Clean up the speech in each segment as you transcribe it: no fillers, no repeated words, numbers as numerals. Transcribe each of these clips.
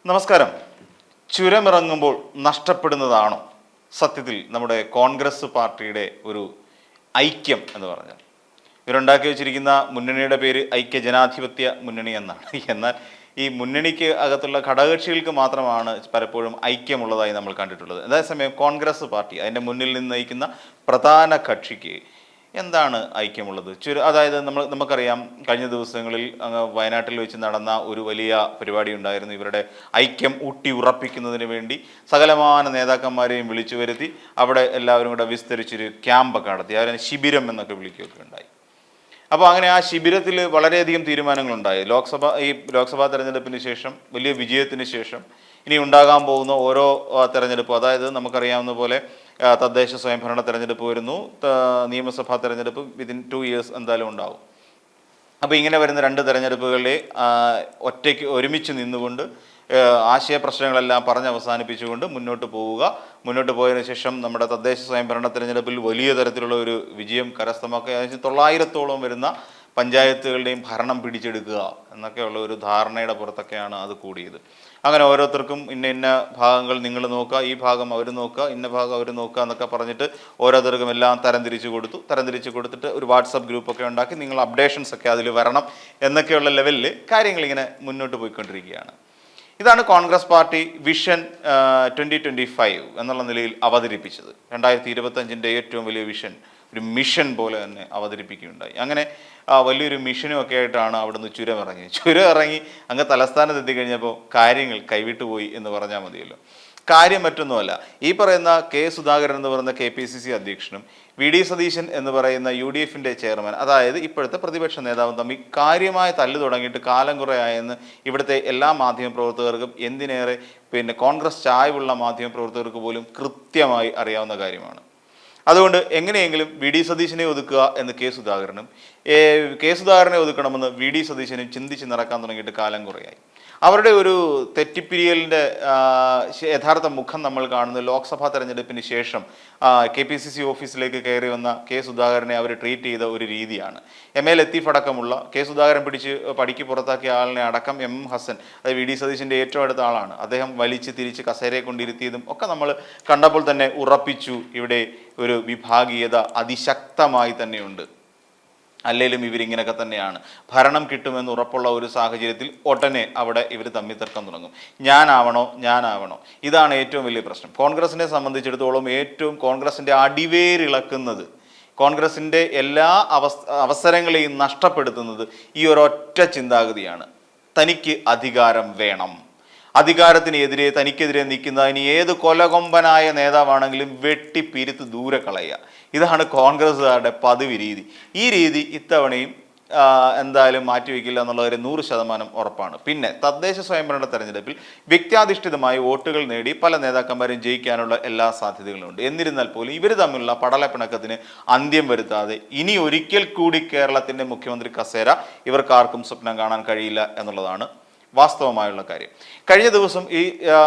നമസ്കാരം. ചുരമിറങ്ങുമ്പോൾ നഷ്ടപ്പെടുന്നതാണോ സത്യത്തിൽ നമ്മുടെ കോൺഗ്രസ് പാർട്ടിയുടെ ഒരു ഐക്യം എന്ന് പറഞ്ഞാൽ? ഇവരുണ്ടാക്കി വെച്ചിരിക്കുന്ന മുന്നണിയുടെ പേര് ഐക്യ ജനാധിപത്യ മുന്നണി എന്നാണ്. എന്നാൽ ഈ മുന്നണിക്ക് അകത്തുള്ള ഘടകകക്ഷികൾക്ക് മാത്രമാണ് പലപ്പോഴും ഐക്യമുള്ളതായി നമ്മൾ കണ്ടിട്ടുള്ളത്. അതേസമയം കോൺഗ്രസ് പാർട്ടി അതിൻ്റെ മുന്നിൽ നിന്ന് നയിക്കുന്ന പ്രധാന കക്ഷിക്ക് എന്താണ് ഐക്യമുള്ളത്? അതായത് നമുക്കറിയാം, കഴിഞ്ഞ ദിവസങ്ങളിൽ വയനാട്ടിൽ വെച്ച് നടന്ന ഒരു വലിയ പരിപാടി ഉണ്ടായിരുന്നു. ഇവരുടെ ഐക്യം ഊട്ടി ഉറപ്പിക്കുന്നതിന് വേണ്ടി സകലമാന നേതാക്കന്മാരെയും വിളിച്ചു വരുത്തി അവിടെ എല്ലാവരും കൂടെ വിസ്തരിച്ചൊരു ക്യാമ്പൊക്കെ നടത്തി. അവരെ ശിബിരം എന്നൊക്കെ വിളിക്കുകയൊക്കെ ഉണ്ടായി. അപ്പോൾ അങ്ങനെ ആ ശിബിരത്തിൽ വളരെയധികം തീരുമാനങ്ങളുണ്ടായി. ലോക്സഭാ തെരഞ്ഞെടുപ്പിന് ശേഷം, വലിയ വിജയത്തിന് ശേഷം ഇനി ഉണ്ടാകാൻ പോകുന്ന ഓരോ തെരഞ്ഞെടുപ്പും, അതായത് നമുക്കറിയാവുന്ന പോലെ തദ്ദേശ സ്വയംഭരണ തെരഞ്ഞെടുപ്പ് വരുന്നു, നിയമസഭാ തെരഞ്ഞെടുപ്പ് വിതിൻ 2 years എന്തായാലും ഉണ്ടാവും. അപ്പോൾ ഇങ്ങനെ വരുന്ന 2 തെരഞ്ഞെടുപ്പുകളെ ഒരുമിച്ച് നിന്നുകൊണ്ട് ആശയ പ്രശ്നങ്ങളെല്ലാം പറഞ്ഞ് അവസാനിപ്പിച്ചുകൊണ്ട് മുന്നോട്ട് പോയതിനു ശേഷം നമ്മുടെ തദ്ദേശ സ്വയംഭരണ തെരഞ്ഞെടുപ്പിൽ വലിയ തരത്തിലുള്ള ഒരു വിജയം കരസ്ഥമാക്കുക, 900-ഓളം വരുന്ന പഞ്ചായത്തുകളുടെയും ഭരണം പിടിച്ചെടുക്കുക എന്നൊക്കെയുള്ള ഒരു ധാരണയുടെ പുറത്തൊക്കെയാണ് അത് കൂടിയത്. അങ്ങനെ ഓരോരുത്തർക്കും ഇന്ന ഭാഗങ്ങൾ നിങ്ങൾ നോക്കുക, ഈ ഭാഗം അവർ നോക്കുക, ഇന്ന ഭാഗം അവർ നോക്കുക എന്നൊക്കെ പറഞ്ഞിട്ട് ഓരോരുത്തർക്കും എല്ലാം തരംതിരിച്ച് കൊടുത്തിട്ട് ഒരു വാട്സപ്പ് ഗ്രൂപ്പൊക്കെ ഉണ്ടാക്കി നിങ്ങൾ അപ്ഡേഷൻസ് ഒക്കെ അതിൽ വരണം എന്നൊക്കെയുള്ള ലെവലിൽ കാര്യങ്ങൾ ഇങ്ങനെ മുന്നോട്ട് പോയിക്കൊണ്ടിരിക്കുകയാണ്. ഇതാണ് കോൺഗ്രസ് പാർട്ടി വിഷൻ 2025 എന്നുള്ള നിലയിൽ അവതരിപ്പിച്ചത്. 2025 ഏറ്റവും വലിയ വിഷൻ ഒരു മിഷൻ പോലെ തന്നെ അവതരിപ്പിക്കുകയുണ്ടായി. അങ്ങനെ വലിയൊരു മിഷനും ഒക്കെ ആയിട്ടാണ് അവിടുന്ന് ചുരം ഇറങ്ങി അങ്ങ് തലസ്ഥാനത്ത് എത്തിക്കഴിഞ്ഞപ്പോൾ കാര്യങ്ങൾ കൈവിട്ടുപോയി എന്ന് പറഞ്ഞാൽ മതിയല്ലോ. കാര്യം മറ്റൊന്നുമല്ല, ഈ പറയുന്ന കെ സുധാകരൻ എന്ന് പറയുന്ന KPCC അധ്യക്ഷനും VD സതീശൻ എന്ന് പറയുന്ന UDFന്റെ ചെയർമാൻ, അതായത് ഇപ്പോഴത്തെ പ്രതിപക്ഷ നേതാവും തമ്മിൽ കാര്യമായ തല്ല് തുടങ്ങിയിട്ട് കാലം കുറേ ആയെന്ന് ഇവിടുത്തെ എല്ലാ മാധ്യമപ്രവർത്തകർക്കും, എന്തിനേറെ കോൺഗ്രസ് ചായ്വുള്ള മാധ്യമപ്രവർത്തകർക്ക് പോലും കൃത്യമായി അറിയാവുന്ന കാര്യമാണ്. അതുകൊണ്ട് എങ്ങനെയെങ്കിലും VD സതീശനെ ഒതുക്കുക എന്ന് കെ സുധാകരനെ ഒതുക്കണമെന്ന് VD സതീശനും ചിന്തിച്ച് നടക്കാൻ തുടങ്ങിയിട്ട് കാലം കുറയായി. അവരുടെ ഒരു തെറ്റിപ്പിരിയലിൻ്റെ യഥാർത്ഥ മുഖം നമ്മൾ കാണുന്നത് ലോക്സഭാ തെരഞ്ഞെടുപ്പിന് ശേഷം KPCC ഓഫീസിലേക്ക് കയറി വന്ന കെ സുധാകരനെ അവർ ട്രീറ്റ് ചെയ്ത ഒരു രീതിയാണ്. MA ലത്തീഫ് അടക്കമുള്ള കെ സുധാകരൻ പിടിച്ച് പടിക്ക് പുറത്താക്കിയ ആളിനെ അടക്കം M ഹസൻ, അത് VD സതീശൻ്റെ ഏറ്റവും അടുത്ത ആളാണ്, അദ്ദേഹം വലിച്ച് തിരിച്ച് കസേരയെ കൊണ്ടിരുത്തിയതും ഒക്കെ നമ്മൾ കണ്ടപ്പോൾ തന്നെ ഉറപ്പിച്ചു ഇവിടെ ഒരു വിഭാഗീയത അതിശക്തമായി തന്നെയുണ്ട്. അല്ലെങ്കിലും ഇവരിങ്ങനെയൊക്കെ തന്നെയാണ്. ഭരണം കിട്ടുമെന്ന് ഉറപ്പുള്ള ഒരു സാഹചര്യത്തിൽ ഉടനെ അവിടെ ഇവർ തമ്മിൽ തർക്കം തുടങ്ങും. ഞാനാവണോ? ഇതാണ് ഏറ്റവും വലിയ പ്രശ്നം. കോൺഗ്രസിനെ സംബന്ധിച്ചിടത്തോളം ഏറ്റവും കോൺഗ്രസിൻ്റെ അടിവേരിളക്കുന്നത്, കോൺഗ്രസിൻ്റെ എല്ലാ അവസരങ്ങളെയും നഷ്ടപ്പെടുത്തുന്നത് ഈ ഒരൊറ്റ ചിന്താഗതിയാണ്: തനിക്ക് അധികാരം വേണം. അധികാരത്തിനെതിരെ, തനിക്കെതിരെ നിൽക്കുന്ന ഇനി ഏത് കൊലകൊമ്പനായ നേതാവാണെങ്കിലും വെട്ടിപ്പിരുത്ത് ദൂരെ കളയുക. ഇതാണ് കോൺഗ്രസ്സുകാരുടെ പതിവ് രീതി. ഈ രീതി ഇത്തവണയും എന്തായാലും മാറ്റിവെക്കില്ല എന്നുള്ളവരെ 100% ഉറപ്പാണ്. പിന്നെ തദ്ദേശ സ്വയംഭരണ തെരഞ്ഞെടുപ്പിൽ വ്യക്തിയാധിഷ്ഠിതമായി വോട്ടുകൾ നേടി പല നേതാക്കന്മാരും ജയിക്കാനുള്ള എല്ലാ സാധ്യതകളുമുണ്ട്. എന്നിരുന്നാൽ പോലും ഇവർ തമ്മിലുള്ള പടലപ്പിണക്കത്തിന് അന്ത്യം വരുത്താതെ ഇനി ഒരിക്കൽ കൂടി കേരളത്തിൻ്റെ മുഖ്യമന്ത്രി കസേര ഇവർക്കാർക്കും സ്വപ്നം കാണാൻ കഴിയില്ല എന്നുള്ളതാണ് വാസ്തവമായുള്ള കാര്യം. കഴിഞ്ഞ ദിവസം ഈ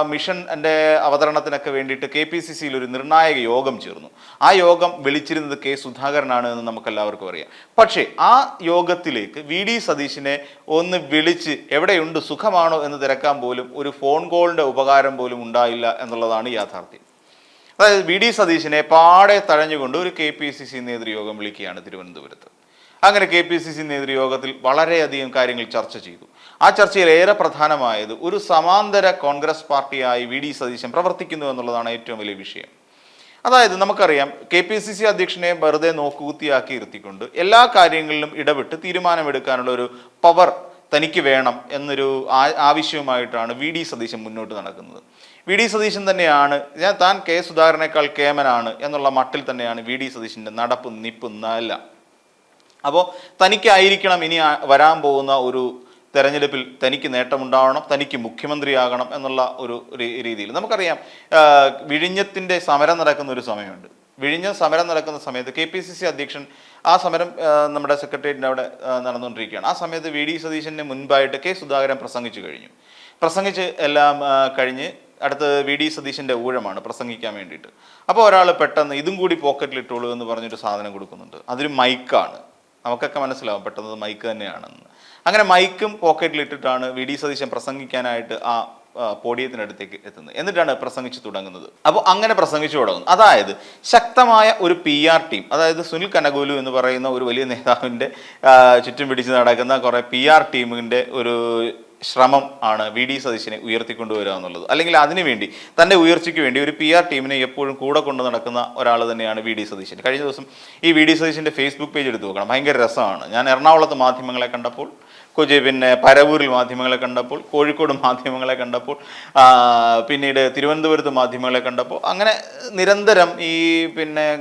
മിഷൻ്റെ അവതരണത്തിനൊക്കെ വേണ്ടിയിട്ട് KPCCയിൽ ഒരു നിർണായക യോഗം ചേർന്നു. ആ യോഗം വിളിച്ചിരുന്നത് കെ സുധാകരനാണ് എന്ന് നമുക്കെല്ലാവർക്കും അറിയാം. പക്ഷേ ആ യോഗത്തിലേക്ക് VD സതീശിനെ ഒന്ന് വിളിച്ച് എവിടെയുണ്ട്, സുഖമാണോ എന്ന് തിരക്കാൻ പോലും ഒരു ഫോൺ കോളിൻ്റെ ഉപകാരം പോലും ഉണ്ടായില്ല എന്നുള്ളതാണ് യാഥാർത്ഥ്യം. അതായത് VD സതീശിനെ പാടെ തഴഞ്ഞുകൊണ്ട് ഒരു KPCC നേതൃയോഗം വിളിക്കുകയാണ് തിരുവനന്തപുരത്ത്. അങ്ങനെ KPCC നേതൃയോഗത്തിൽ വളരെയധികം കാര്യങ്ങൾ ചർച്ച ചെയ്തു. ആ ചർച്ചയിൽ ഏറെ പ്രധാനമായത് ഒരു സമാന്തര കോൺഗ്രസ് പാർട്ടിയായി VD സതീശൻ പ്രവർത്തിക്കുന്നു എന്നുള്ളതാണ് ഏറ്റവും വലിയ വിഷയം. അതായത് നമുക്കറിയാം, KPCC അധ്യക്ഷനെ വെറുതെ നോക്കുകുത്തിയാക്കി ഇരുത്തിക്കൊണ്ട് എല്ലാ കാര്യങ്ങളിലും ഇടപെട്ട് തീരുമാനമെടുക്കാനുള്ള ഒരു പവർ തനിക്ക് വേണം എന്നൊരു ആവശ്യവുമായിട്ടാണ് VD സതീശൻ മുന്നോട്ട് നടക്കുന്നത്. VD സതീശൻ തന്നെയാണ് താൻ കെ സുധാകരനേക്കാൾ കേമനാണ് എന്നുള്ള മട്ടിൽ തന്നെയാണ് VD സതീശൻ്റെ നടപ്പും നിപ്പും എല്ലാം. അപ്പോൾ തനിക്കായിരിക്കണം ഇനി വരാൻ പോകുന്ന ഒരു തെരഞ്ഞെടുപ്പിൽ തനിക്ക് നേട്ടമുണ്ടാവണം, തനിക്ക് മുഖ്യമന്ത്രിയാകണം എന്നുള്ള ഒരു രീതിയിൽ. നമുക്കറിയാം, വിഴിഞ്ഞത്തിൻ്റെ സമരം നടക്കുന്ന ഒരു സമയമുണ്ട്. വിഴിഞ്ഞം സമരം നടക്കുന്ന സമയത്ത് KPCC അധ്യക്ഷൻ, ആ സമരം നമ്മുടെ സെക്രട്ടേറിയറ്റിൻ്റെ അവിടെ നടന്നുകൊണ്ടിരിക്കുകയാണ്. ആ സമയത്ത് VD സതീശന് മുൻപായിട്ട് കെ സുധാകരൻ പ്രസംഗിച്ച് എല്ലാം കഴിഞ്ഞ് അടുത്ത് VD സതീശൻ്റെ ഊഴമാണ് പ്രസംഗിക്കാൻ വേണ്ടിയിട്ട്. അപ്പോൾ ഒരാൾ പെട്ടെന്ന് ഇതും കൂടി പോക്കറ്റിലിട്ടോളൂ എന്ന് പറഞ്ഞൊരു സാധനം കൊടുക്കുന്നുണ്ട്. അതൊരു മൈക്കാണ്. നമുക്കൊക്കെ മനസ്സിലാവും പെട്ടെന്ന് മൈക്ക് തന്നെയാണെന്ന്. അങ്ങനെ മൈക്കും പോക്കറ്റിലിട്ടിട്ടാണ് VD സതീശൻ പ്രസംഗിക്കാനായിട്ട് ആ പോഡിയത്തിനടുത്തേക്ക് എത്തുന്നത്. എന്നിട്ടാണ് പ്രസംഗിച്ചു തുടങ്ങുന്നത്. അപ്പോൾ അങ്ങനെ പ്രസംഗിച്ചു തുടങ്ങുന്നു. അതായത് ശക്തമായ ഒരു PR ടീം, അതായത് സുനിൽ കനഗോലു എന്ന് പറയുന്ന ഒരു വലിയ നേതാവിൻ്റെ ചുറ്റും പിടിച്ച് നടക്കുന്ന കുറേ PR ടീമിൻ്റെ ഒരു ശ്രമം ആണ് VD സതീശനെ ഉയർത്തിക്കൊണ്ടുവരിക എന്നുള്ളത്. അല്ലെങ്കിൽ അതിനുവേണ്ടി തൻ്റെ ഉയർച്ചയ്ക്ക് വേണ്ടി ഒരു PR ടീമിനെ എപ്പോഴും കൂടെ കൊണ്ട് നടക്കുന്ന ഒരാൾ തന്നെയാണ് VD സതീശൻ. കഴിഞ്ഞ ദിവസം ഈ VD സതീശൻ്റെ ഫേസ്ബുക്ക് പേജ് എടുത്ത് നോക്കണം, ഭയങ്കര രസമാണ്. ഞാൻ എറണാകുളത്ത് മാധ്യമങ്ങളെ കണ്ടപ്പോൾ, പിന്നെ പരവൂരിൽ മാധ്യമങ്ങളെ കണ്ടപ്പോൾ, കോഴിക്കോട് മാധ്യമങ്ങളെ കണ്ടപ്പോൾ, പിന്നീട് തിരുവനന്തപുരത്ത് മാധ്യമങ്ങളെ കണ്ടപ്പോൾ, അങ്ങനെ നിരന്തരം ഈ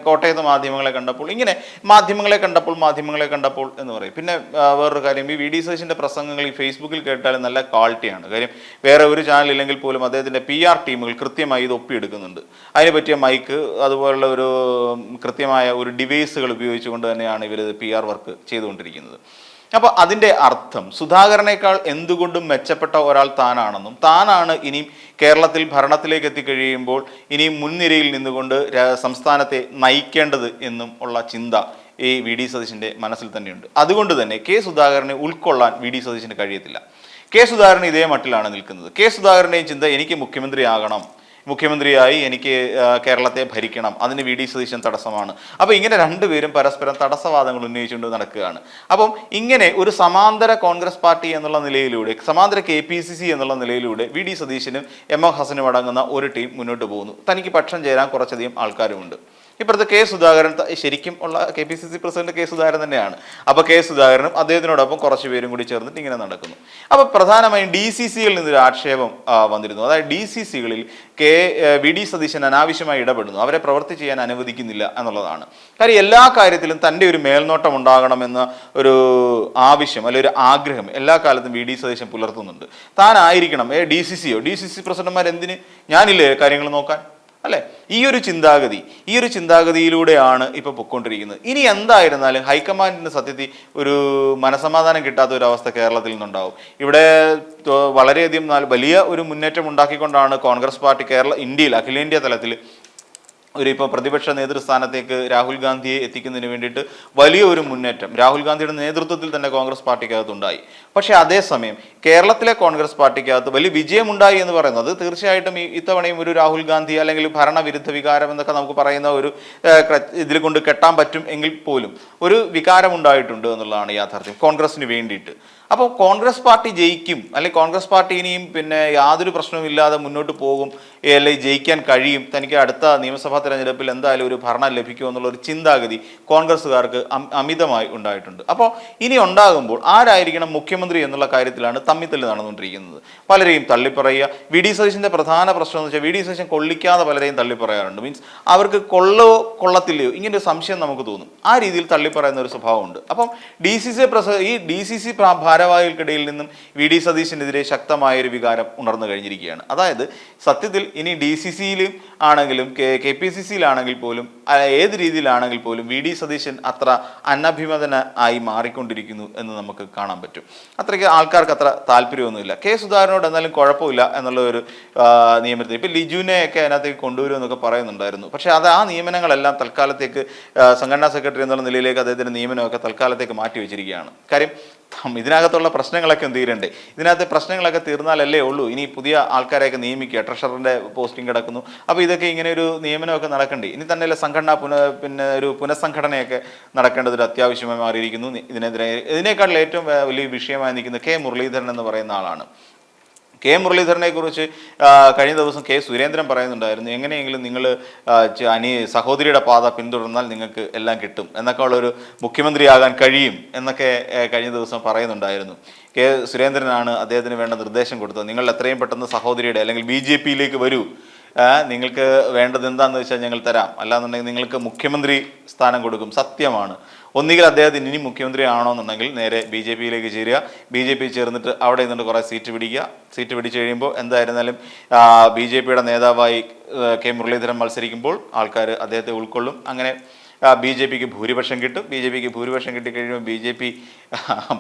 കോട്ടയത്ത് മാധ്യമങ്ങളെ കണ്ടപ്പോൾ, ഇങ്ങനെ മാധ്യമങ്ങളെ കണ്ടപ്പോൾ എന്ന് പറയും. പിന്നെ വേറൊരു കാര്യം, ഈ VD സതീശൻ്റെ പ്രസംഗങ്ങൾ ഈ ഫേസ്ബുക്കിൽ കേട്ടാലും നല്ല ക്വാളിറ്റിയാണ്. കാര്യം വേറെ ഒരു ചാനൽ ഇല്ലെങ്കിൽ പോലും അദ്ദേഹത്തിൻ്റെ PR ടീമുകൾ കൃത്യമായി ഇത് ഒപ്പിയെടുക്കുന്നുണ്ട്. അതിന് പറ്റിയ മൈക്ക്, അതുപോലുള്ള ഒരു കൃത്യമായ ഒരു ഡിവൈസുകൾ ഉപയോഗിച്ചുകൊണ്ട് തന്നെയാണ് ഇവർ PR വർക്ക് ചെയ്തുകൊണ്ടിരിക്കുന്നത്. അപ്പോൾ അതിൻ്റെ അർത്ഥം സുധാകരനേക്കാൾ എന്തുകൊണ്ടും മെച്ചപ്പെട്ട ഒരാൾ താനാണെന്നും, താനാണ് ഇനിയും കേരളത്തിൽ ഭരണത്തിലേക്ക് എത്തിക്കഴിയുമ്പോൾ ഇനിയും മുൻനിരയിൽ നിന്നുകൊണ്ട് സംസ്ഥാനത്തെ നയിക്കേണ്ടത് എന്നും ഉള്ള ചിന്ത ഈ VD സതീശൻ്റെ മനസ്സിൽ തന്നെയുണ്ട്. അതുകൊണ്ട് തന്നെ സുധാകരനെ ഉൾക്കൊള്ളാൻ VD സതീശന് കഴിയത്തില്ല. സുധാകരൻ ഇതേ മട്ടിലാണ് നിൽക്കുന്നത്. സുധാകരൻ്റെയും ചിന്ത എനിക്ക് മുഖ്യമന്ത്രിയായി എനിക്ക് കേരളത്തെ ഭരിക്കണം, അതിന് VD സതീശൻ തടസ്സമാണ്. അപ്പോൾ ഇങ്ങനെ രണ്ടുപേരും പരസ്പരം തടസ്സവാദങ്ങൾ ഉന്നയിച്ചുകൊണ്ട് നടക്കുകയാണ്. അപ്പം ഇങ്ങനെ ഒരു സമാന്തര കോൺഗ്രസ് പാർട്ടി എന്നുള്ള നിലയിലൂടെ, സമാന്തര KPCC എന്നുള്ള നിലയിലൂടെ VD സതീശനും M M ഹസനും അടങ്ങുന്ന ഒരു ടീം മുന്നോട്ട് പോകുന്നു. തനിക്ക് പക്ഷം ചേരാൻ കുറച്ചധികം ആൾക്കാരുമുണ്ട്. ഇപ്പോഴത്തെ സുധാകരൻ ശരിക്കും ഉള്ള KPCC പ്രസിഡന്റ് സുധാകരൻ തന്നെയാണ്. അപ്പോൾ സുധാകരനും അദ്ദേഹത്തിനോടൊപ്പം കുറച്ച് പേരും കൂടി ചേർന്നിട്ട് ഇങ്ങനെ നടക്കുന്നു. അപ്പോൾ പ്രധാനമായും DCCകളിൽ നിന്നൊരു ആക്ഷേപം വന്നിരുന്നു. അതായത് DCCകളിൽ VD സതീശൻ അനാവശ്യമായി ഇടപെടുന്നു, അവരെ പ്രവൃത്തി ചെയ്യാൻ അനുവദിക്കുന്നില്ല എന്നുള്ളതാണ്. കാര്യം എല്ലാ കാര്യത്തിലും തൻ്റെ ഒരു മേൽനോട്ടം ഉണ്ടാകണമെന്ന ഒരു ആവശ്യം അല്ലെങ്കിൽ ഒരു ആഗ്രഹം എല്ലാ കാലത്തും VD സതീശൻ പുലർത്തുന്നുണ്ട്. താനായിരിക്കണം DCC പ്രസിഡന്റുമാർ എന്തിന്, ഞാനില്ലേ കാര്യങ്ങൾ നോക്കാൻ, അല്ലേ? ഈ ഒരു ചിന്താഗതിയിലൂടെയാണ് ഇപ്പോൾ പൊയ്ക്കൊണ്ടിരിക്കുന്നത്. ഇനി എന്തായിരുന്നാലും ഹൈക്കമാൻഡിന് സത്യത്തിൽ ഒരു മനസമാധാനം കിട്ടാത്ത ഒരു അവസ്ഥ കേരളത്തിൽ നിന്നുണ്ടാവും. ഇവിടെ വളരെയധികം വലിയ ഒരു മുന്നേറ്റം ഉണ്ടാക്കിക്കൊണ്ടാണ് കോൺഗ്രസ് പാർട്ടി ഇന്ത്യയിൽ അഖിലേന്ത്യാ തലത്തിൽ ഇപ്പോൾ പ്രതിപക്ഷ നേതൃസ്ഥാനത്തേക്ക് രാഹുൽ ഗാന്ധിയെ എത്തിക്കുന്നതിന് വേണ്ടിയിട്ട് വലിയ ഒരു മുന്നേറ്റം രാഹുൽ ഗാന്ധിയുടെ നേതൃത്വത്തിൽ തന്നെ കോൺഗ്രസ് പാർട്ടിക്കകത്തുണ്ടായി. പക്ഷേ അതേസമയം കേരളത്തിലെ കോൺഗ്രസ് പാർട്ടിക്കകത്ത് വലിയ വിജയമുണ്ടായി എന്ന് പറയുന്നത് തീർച്ചയായിട്ടും ഇത്തവണയും ഒരു രാഹുൽ ഗാന്ധി അല്ലെങ്കിൽ ഭരണവിരുദ്ധ വികാരം എന്നൊക്കെ നമുക്ക് പറയുന്ന ഒരു ഇതിൽ കൊണ്ട് കെട്ടാൻ പറ്റും എങ്കിൽ പോലും ഒരു വികാരം ഉണ്ടായിട്ടുണ്ട് എന്നുള്ളതാണ് യാഥാർത്ഥ്യം കോൺഗ്രസിന് വേണ്ടിയിട്ട്. അപ്പോൾ കോൺഗ്രസ് പാർട്ടി ജയിക്കും, അല്ലെങ്കിൽ കോൺഗ്രസ് പാർട്ടി ഇനിയും യാതൊരു പ്രശ്നവുമില്ലാതെ മുന്നോട്ട് പോകും, അല്ലെങ്കിൽ ജയിക്കാൻ കഴിയും, തനിക്ക് അടുത്ത നിയമസഭാ തെരഞ്ഞെടുപ്പിൽ എന്തായാലും ഒരു ഭരണം ലഭിക്കും എന്നുള്ള ഒരു ചിന്താഗതി കോൺഗ്രസ്സുകാർക്ക് അമിതമായി ഉണ്ടായിട്ടുണ്ട്. അപ്പോൾ ഇനി ഉണ്ടാകുമ്പോൾ ആരായിരിക്കണം മുഖ്യമന്ത്രി എന്നുള്ള കാര്യത്തിലാണ് തമ്മിത്തല്ല് നടന്നുകൊണ്ടിരിക്കുന്നത്. പലരെയും തള്ളിപ്പറയുക. VD സതീശൻ്റെ പ്രധാന പ്രശ്നം എന്ന് വെച്ചാൽ VD സതീശൻ കൊള്ളിക്കാതെ പലരെയും തള്ളിപ്പറയാറുണ്ട്. മീൻസ് അവർക്ക് കൊള്ളത്തില്ലയോ ഇങ്ങനൊരു സംശയം നമുക്ക് തോന്നും. ആ രീതിയിൽ തള്ളിപ്പറയുന്ന ഒരു സ്വഭാവമുണ്ട്. അപ്പം DCC ഭാരവാഹികൾക്കിടയിൽ നിന്നും VD സതീശനെതിരെ ശക്തമായൊരു വികാരം ഉണർന്നു കഴിഞ്ഞിരിക്കുകയാണ്. അതായത് സത്യത്തിൽ ഇനി DCCയിലും ആണെങ്കിലും KPCCയിലാണെങ്കിൽ പോലും ഏത് രീതിയിലാണെങ്കിൽ പോലും VD സതീശൻ അത്ര അനഭിമതനായി മാറിക്കൊണ്ടിരിക്കുന്നു എന്ന് നമുക്ക് കാണാൻ പറ്റും. അത്രയ്ക്ക് ആൾക്കാർക്ക് അത്ര താല്പര്യമൊന്നുമില്ല. സുധാകരനോട് എന്നാലും കുഴപ്പമില്ല എന്നുള്ള ഒരു നിയമത്തിൽ ഇപ്പം ലിജുവിനെയൊക്കെ അതിനകത്തേക്ക് കൊണ്ടുവരുമെന്നൊക്കെ പറയുന്നുണ്ടായിരുന്നു. പക്ഷേ ആ നിയമനങ്ങളെല്ലാം തൽക്കാലത്തേക്ക് സംഘടനാ സെക്രട്ടറി എന്നുള്ള നിലയിലേക്ക് അദ്ദേഹത്തിൻ്റെ നിയമനമൊക്കെ തൽക്കാലത്തേക്ക് മാറ്റി വെച്ചിരിക്കുകയാണ്. കാര്യം ഇതിനകത്തുള്ള പ്രശ്നങ്ങളൊക്കെ തീരണ്ടേ? ഇതിനകത്ത് പ്രശ്നങ്ങളൊക്കെ തീർന്നാലല്ലേ ഉള്ളൂ ഇനി പുതിയ ആൾക്കാരെയൊക്കെ നിയമിക്കുക. ട്രഷററിൻ്റെ പോസ്റ്റിംഗ് കിടക്കുന്നു. അപ്പോൾ ഇതൊക്കെ ഇങ്ങനെ ഒരു നിയമനമൊക്കെ നടക്കണ്ടേ? ഇനി തന്നെ ഒരു പുനഃസംഘടനയൊക്കെ നടക്കേണ്ടത് ഒരു അത്യാവശ്യമായി മാറിയിരിക്കുന്നു. ഇതിനേക്കാൾ ഏറ്റവും വലിയ വിഷയമായി നിൽക്കുന്നത് മുരളീധരൻ എന്ന് പറയുന്ന ആളാണ്. മുരളീധരനെ കുറിച്ച് കഴിഞ്ഞ ദിവസം സുരേന്ദ്രൻ പറയുന്നുണ്ടായിരുന്നു, എങ്ങനെയെങ്കിലും നിങ്ങൾ സഹോദരിയുടെ പാത പിന്തുടർന്നാൽ നിങ്ങൾക്ക് എല്ലാം കിട്ടും എന്നൊക്കെ ഉള്ളൊരു മുഖ്യമന്ത്രിയാകാൻ കഴിയും എന്നൊക്കെ കഴിഞ്ഞ ദിവസം പറയുന്നുണ്ടായിരുന്നു. സുരേന്ദ്രനാണ് അദ്ദേഹത്തിന് വേണ്ട നിർദ്ദേശം കൊടുത്തത്. നിങ്ങൾ എത്രയും പെട്ടെന്ന് സഹോദരിയുടെ അല്ലെങ്കിൽ BJPയിലേക്ക് വരൂ, നിങ്ങൾക്ക് വേണ്ടത് എന്താണെന്ന് വെച്ചാൽ ഞങ്ങൾ തരാം, അല്ലാന്നുണ്ടെങ്കിൽ നിങ്ങൾക്ക് മുഖ്യമന്ത്രി സ്ഥാനം കൊടുക്കും. സത്യമാണ്. ഒന്നുകിൽ അദ്ദേഹത്തിന് ഇനി മുഖ്യമന്ത്രി ആണോന്നുണ്ടെങ്കിൽ നേരെ BJPയിലേക്ക് ചേരുക, BJP ചേർന്നിട്ട് അവിടെ നിന്നിട്ട് കുറേ സീറ്റ് പിടിച്ചു കഴിയുമ്പോൾ എന്തായിരുന്നാലും BJPയുടെ നേതാവായി മുരളീധരൻ മത്സരിക്കുമ്പോൾ ആൾക്കാർ അദ്ദേഹത്തെ ഉൾക്കൊള്ളും. അങ്ങനെ BJPക്ക് ഭൂരിപക്ഷം കിട്ടും. BJPക്ക് ഭൂരിപക്ഷം കിട്ടിക്കഴിയുമ്പോൾ BJP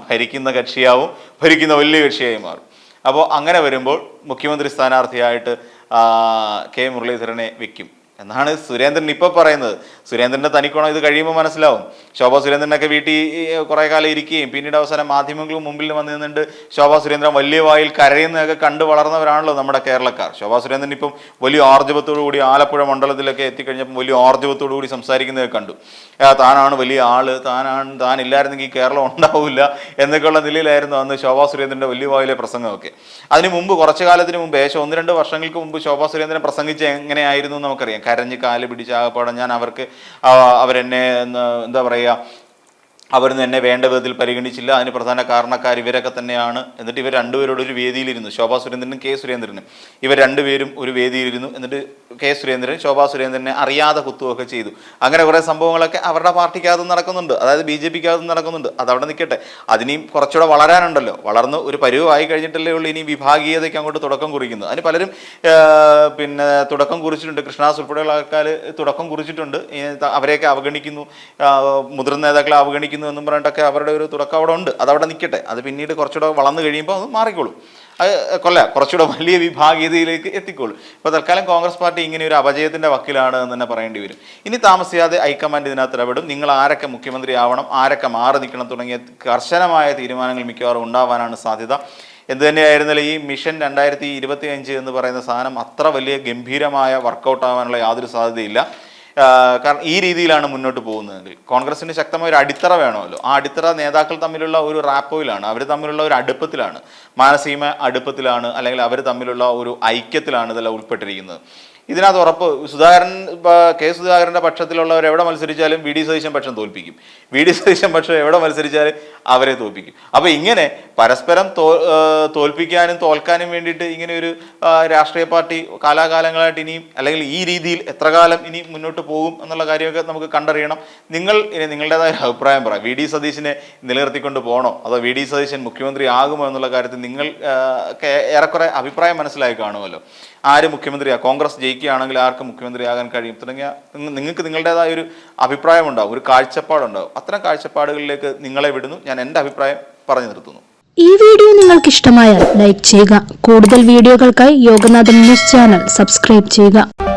ഭരിക്കുന്ന കക്ഷിയാവും, ഭരിക്കുന്ന വലിയ കക്ഷിയായി മാറും. അപ്പോൾ അങ്ങനെ വരുമ്പോൾ മുഖ്യമന്ത്രി സ്ഥാനാർത്ഥിയായിട്ട് മുരളീധരനെ വെക്കും. എന്നാണ് സുരേന്ദ്രൻ ഇപ്പോൾ പറയുന്നത്. സുരേന്ദ്രൻ്റെ തനിക്കോണം ഇത് കഴിയുമ്പോൾ മനസ്സിലാവും. ശോഭാ സുരേന്ദ്രനൊക്കെ വീട്ടിൽ കുറേ കാലം ഇരിക്കുകയും പിന്നീട് അവസാനം മാധ്യമങ്ങൾക്ക് മുമ്പിൽ വന്ന് നിന്നിട്ട് ശോഭാ സുരേന്ദ്രൻ വലിയ വായിൽ കരയുന്നതൊക്കെ കണ്ടു വളർന്നവരാണല്ലോ നമ്മുടെ കേരളക്കാർ. ശോഭാ സുരേന്ദ്രൻ ഇപ്പം വലിയ ആർജവത്തോടു കൂടി ആലപ്പുഴ മണ്ഡലത്തിലൊക്കെ എത്തിക്കഴിഞ്ഞപ്പോൾ വലിയ ആർജവത്തോടു കൂടി സംസാരിക്കുന്നതൊക്കെ കണ്ടു. താനാണ് വലിയ ആള്, താൻ ഇല്ലായിരുന്നെങ്കിൽ കേരളം ഉണ്ടാവില്ല എന്നൊക്കെയുള്ള നിലയിലായിരുന്നു അന്ന് ശോഭാ സുരേന്ദ്രൻ്റെ വലിയ വായിലെ പ്രസംഗമൊക്കെ. അതിന് മുമ്പ് കുറച്ചു കാലത്തിന് മുമ്പ്, ഏകദേശം 1-2 വർഷങ്ങൾക്ക് മുമ്പ് ശോഭാ സുരേന്ദ്രൻ പ്രസംഗിച്ച് എങ്ങനെയായിരുന്നു നമുക്കറിയാം. കരഞ്ഞ് കാല് പിടിച്ച് ആകപ്പാടെ ഞാൻ അവരെന്നെ എന്താ പറയുക, അവരൊന്നും എന്നെ വേണ്ട വിധത്തിൽ പരിഗണിച്ചില്ല, അതിന് പ്രധാന കാരണക്കാർ ഇവരൊക്കെ തന്നെയാണ്. എന്നിട്ട് ഇവർ രണ്ടുപേരോട് ഒരു വേദിയിലിരുന്നു, ശോഭാ സുരേന്ദ്രനും കെ സുരേന്ദ്രനും. ഇവർ രണ്ടുപേരും ഒരു വേദിയിലിരുന്നു. എന്നിട്ട് കെ സുരേന്ദ്രൻ ശോഭാ സുരേന്ദ്രനെ അറിയാതെ കുത്തുകയൊക്കെ ചെയ്തു. അങ്ങനെ കുറേ സംഭവങ്ങളൊക്കെ അവരുടെ പാർട്ടിക്കകത്ത് നടക്കുന്നുണ്ട്, അതായത് BJPക്കകത്ത് നടക്കുന്നുണ്ട്. അതവിടെ നിൽക്കട്ടെ, അതിനെയും കുറച്ചുകൂടെ വളരാനുണ്ടല്ലോ. വളർന്ന് ഒരു പരുവമായി കഴിഞ്ഞിട്ടല്ലേ ഉള്ളൂ ഇനി വിഭാഗീയതയ്ക്ക് അങ്ങോട്ട് തുടക്കം കുറിക്കുന്നത്. അതിന് പലരും തുടക്കം കുറിച്ചിട്ടുണ്ട്. കൃഷ്ണദാസ് ഉൾപ്പെടെയുള്ള ആൾക്കാർ തുടക്കം കുറിച്ചിട്ടുണ്ട്. അവരെയൊക്കെ അവഗണിക്കുന്നു, മുതിർന്ന നേതാക്കളെ അവഗണിക്കുന്നു എന്നും പറഞ്ഞിട്ടൊക്കെ അവരുടെ ഒരു തുടക്കം അവിടെ ഉണ്ട്. അതവിടെ നിൽക്കട്ടെ. അത് പിന്നീട് കുറച്ചുകൂടെ വളർന്നു കഴിയുമ്പോൾ അത് മാറിക്കോളും. കുറച്ചുകൂടെ വലിയ വിഭാഗീയതയിലേക്ക് എത്തിക്കോളും. ഇപ്പോൾ തൽക്കാലം കോൺഗ്രസ് പാർട്ടി ഇങ്ങനെ ഒരു അപജയത്തിൻ്റെ വക്കിലാണ് എന്ന് തന്നെ പറയേണ്ടി വരും. ഇനി താമസിയാതെ ഹൈക്കമാൻഡ് ഇതിനകത്ത് ഇടപെടും. നിങ്ങൾ ആരൊക്കെ മുഖ്യമന്ത്രി ആവണം, ആരൊക്കെ മാറി നിൽക്കണം തുടങ്ങിയ കർശനമായ തീരുമാനങ്ങൾ മിക്കവാറും ഉണ്ടാവാനാണ് സാധ്യത. എന്ത് തന്നെയായിരുന്നാലും ഈ മിഷൻ 2025 എന്ന് പറയുന്ന സാധനം അത്ര വലിയ ഗംഭീരമായ വർക്കൗട്ട് ആവാനുള്ള യാതൊരു സാധ്യതയില്ല. കാരണം ഈ രീതിയിലാണ് മുന്നോട്ട് പോകുന്നതെങ്കിൽ കോൺഗ്രസിന് ശക്തമായ ഒരു അടിത്തറ വേണമല്ലോ. ആ അടിത്തറ നേതാക്കൾ തമ്മിലുള്ള ഒരു റാപ്പോയിലാണ്, അവർ തമ്മിലുള്ള ഒരു അടുപ്പത്തിലാണ്, മാനസികമായ അടുപ്പത്തിലാണ്, അല്ലെങ്കിൽ അവർ തമ്മിലുള്ള ഒരു ഐക്യത്തിലാണ് ഇതെല്ലാം ഉൾപ്പെട്ടിരിക്കുന്നത്. ഇതിനകത്ത് ഉറപ്പ് കെ സുധാകരൻ്റെ പക്ഷത്തിലുള്ളവർ എവിടെ മത്സരിച്ചാലും VD സതീശൻ പക്ഷം തോൽപ്പിക്കും, VD സതീശൻ പക്ഷം എവിടെ മത്സരിച്ചാലും അവരെ തോൽപ്പിക്കും. അപ്പോൾ ഇങ്ങനെ പരസ്പരം തോൽപ്പിക്കാനും തോൽക്കാനും വേണ്ടിയിട്ട് ഇങ്ങനെ ഒരു രാഷ്ട്രീയ പാർട്ടി കാലാകാലങ്ങളായിട്ട് ഇനിയും, അല്ലെങ്കിൽ ഈ രീതിയിൽ എത്ര കാലം ഇനി മുന്നോട്ട് പോകും എന്നുള്ള കാര്യമൊക്കെ നമുക്ക് കണ്ടറിയണം. നിങ്ങൾ ഇനി നിങ്ങളുടേതായ അഭിപ്രായം പറയാം. VD സതീശനെ നിലനിർത്തിക്കൊണ്ട് പോകണോ, അതോ VD സതീശൻ മുഖ്യമന്ത്രി ആകുമോ എന്നുള്ള കാര്യത്തിൽ നിങ്ങൾ ഏറെക്കുറെ അഭിപ്രായം മനസ്സിലായി കാണുമല്ലോ. ആര് മുഖ്യമന്ത്രിയാണ്, കോൺഗ്രസ് ജയിക്കുകയാണെങ്കിൽ ആർക്ക് മുഖ്യമന്ത്രിയാകാൻ കഴിയും തുടങ്ങിയ നിങ്ങൾക്ക് നിങ്ങളുടേതായ ഒരു അഭിപ്രായം ഉണ്ടാവും, ഒരു കാഴ്ചപ്പാടുണ്ടാവും. അത്തരം കാഴ്ചപ്പാടുകളിലേക്ക് നിങ്ങളെ വിടുന്നു. ഞാൻ എൻ്റെ അഭിപ്രായം പറഞ്ഞു നിർത്തുന്നു. ഈ വീഡിയോ നിങ്ങൾക്ക് ഇഷ്ടമായാൽ ലൈക്ക് ചെയ്യുക. കൂടുതൽ വീഡിയോകൾക്കായി യോഗനാഥൻ ന്യൂസ് ചാനൽ സബ്സ്ക്രൈബ് ചെയ്യുക.